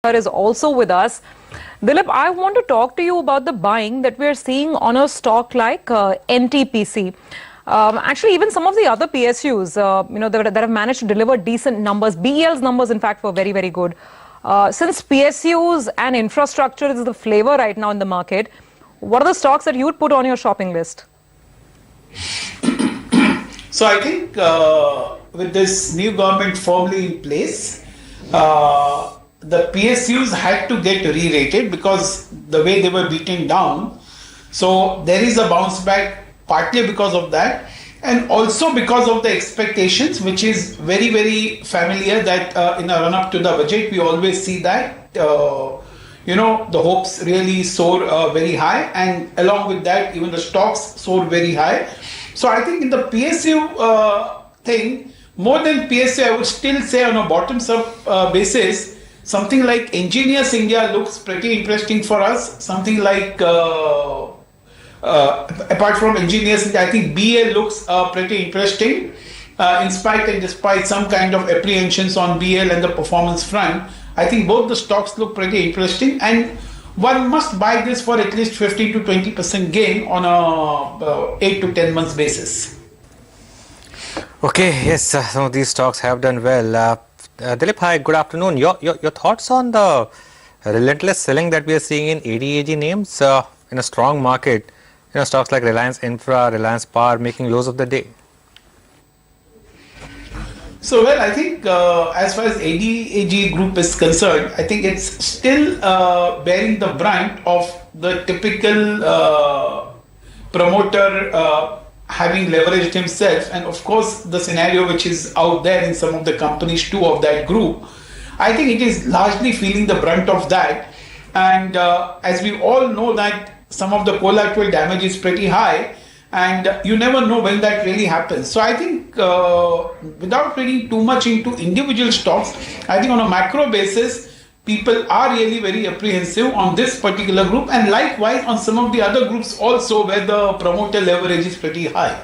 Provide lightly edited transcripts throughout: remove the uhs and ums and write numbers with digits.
Is also with us. Dilip, I want to talk to you about the buying that we're seeing on a stock like NTPC. Actually, even some of the other PSUs, that have managed to deliver decent numbers. BEL's numbers, in fact, were very, very good. Since PSUs and infrastructure is the flavor right now in the market, what are the stocks that you would put on your shopping list? So I think with this new government firmly in place, the PSUs had to get re-rated because the way they were beaten down. So there is a bounce back partly because of that, and also because of the expectations, which is very, very familiar that in a run-up to the budget, we always see that, the hopes really soar very high, and along with that, even the stocks soar very high. So I think in the PSU thing, more than PSU, I would still say on a bottoms-up basis, something like Engineers India looks pretty interesting for us. Something like, apart from Engineers India, I think BL looks pretty interesting. In spite and despite some kind of apprehensions on BL and the performance front, I think both the stocks look pretty interesting. And one must buy this for at least 15 to 20% gain on a 8 to 10 months basis. Okay, yes, some of these stocks have done well. Dilip, hi, good afternoon. Your thoughts on the relentless selling that we are seeing in ADAG names in a strong market, stocks like Reliance Infra, Reliance Power making lows of the day? So, well, I think as far as ADAG group is concerned, I think it's still bearing the brunt of the typical promoter having leveraged himself, and of course the scenario which is out there in some of the companies too of that group. I think it is largely feeling the brunt of that, and as we all know that some of the collateral damage is pretty high, and you never know when that really happens. So I think without reading too much into individual stocks, I think on a macro basis, people are really very apprehensive on this particular group, and likewise on some of the other groups also where the promoter leverage is pretty high.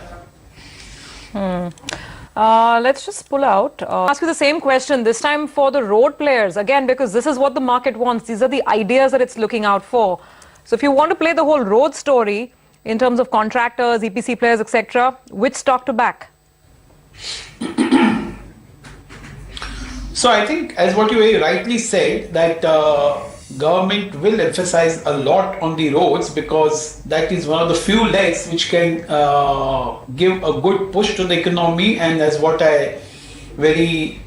Let's just pull out. Ask you the same question, this time for the road players. Again, because this is what the market wants. These are the ideas that it's looking out for. So if you want to play the whole road story in terms of contractors, EPC players, etc., which stock to back? So I think, as what you very rightly said, that government will emphasize a lot on the roads because that is one of the few legs which can give a good push to the economy, and as what I very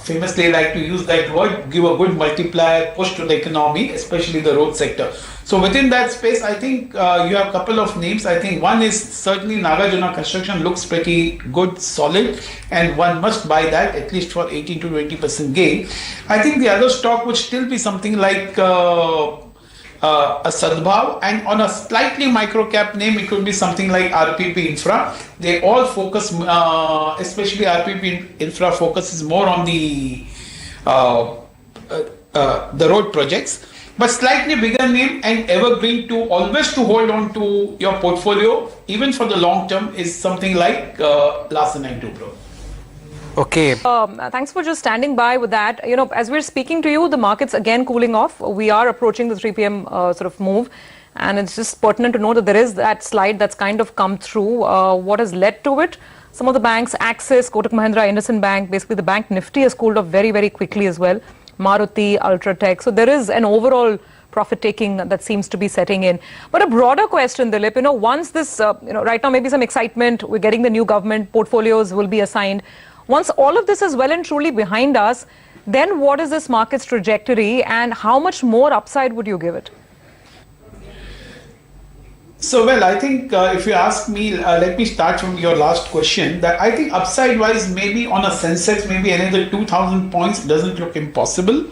famously like to use that word, give a good multiplier push to the economy, especially the road sector. So within that space, I think you have a couple of names. I think one is certainly Nagarjuna Construction looks pretty good, solid, and one must buy that at least for 18 to 20% gain. I think the other stock would still be something like a Sadbhav, and on a slightly micro cap name, it could be something like RPP Infra. They all focus, especially RPP Infra focuses more on the road projects. But slightly bigger name and evergreen to always to hold on to your portfolio, even for the long term, is something like Larsen & Toubro. Okay. Thanks for just standing by with that. As we're speaking to you, the market's again cooling off. We are approaching the 3 p.m. sort of move. And it's just pertinent to know that there is that slide that's kind of come through. What has led to it? Some of the banks, Axis, Kotak Mahindra, IndusInd Bank, basically the bank Nifty has cooled off very, very quickly as well. Maruti, Ultratech. So there is an overall profit taking that seems to be setting in. But a broader question, Dilip, once this, right now maybe some excitement, we're getting the new government, portfolios will be assigned. Once all of this is well and truly behind us, then what is this market's trajectory and how much more upside would you give it? So, well, I think if you ask me, let me start from your last question, that I think upside-wise, maybe on a Sensex, maybe another 2,000 points doesn't look impossible,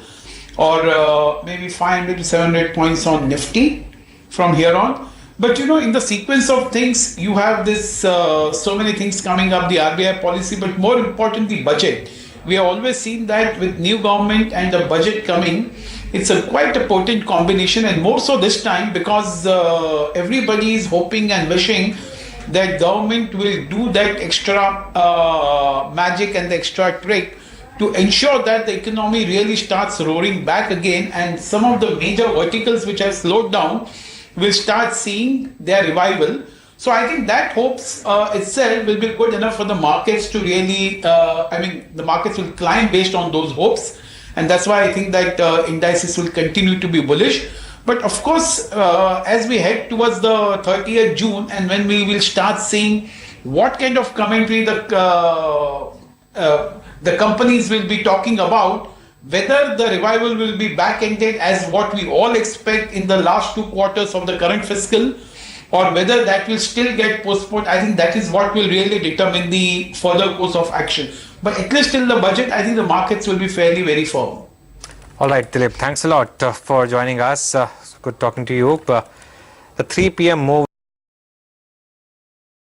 or maybe 500 to 700 points on Nifty from here on. But, in the sequence of things, you have this, so many things coming up, the RBI policy, but more important, the budget. We have always seen that with new government and the budget coming, it's quite a potent combination, and more so this time because everybody is hoping and wishing that government will do that extra magic and the extra trick to ensure that the economy really starts roaring back again, and some of the major verticals which have slowed down will start seeing their revival. So I think that hopes itself will be good enough for the markets to really, the markets will climb based on those hopes. And that's why I think that indices will continue to be bullish. But of course, as we head towards the 30th June, and when we will start seeing what kind of commentary the companies will be talking about, whether the revival will be back-ended as what we all expect in the last 2 quarters of the current fiscal, or whether that will still get postponed, I think that is what will really determine the further course of action. But at least till the budget, I think the markets will be fairly very firm. All right, Dilip, thanks a lot for joining us. Good talking to you. The 3 p.m. move